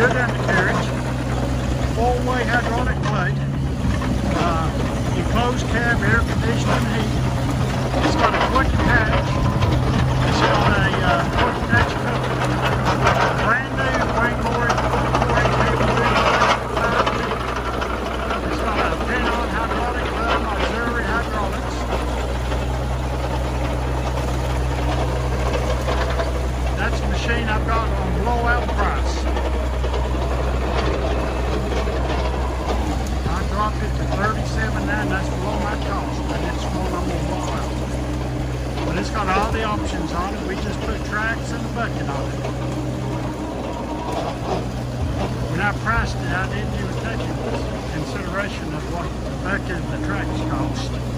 good undercarriage, four-way hydraulic plate, enclosed cab, air conditioning, heat. It's got a quick attach. It's got a quick attach cover. Brand new Wrangler 480. It's got a pin-on hydraulic hub, auxiliary hydraulics. That's a machine I've got on blowout price. I dropped it to $37.9. That's below my cost, and it's one I'm gonna blow out. But it's got all the options on it. We just put tracks and a bucket on it. When I priced it, I didn't even take into consideration of what the bucket and the tracks cost.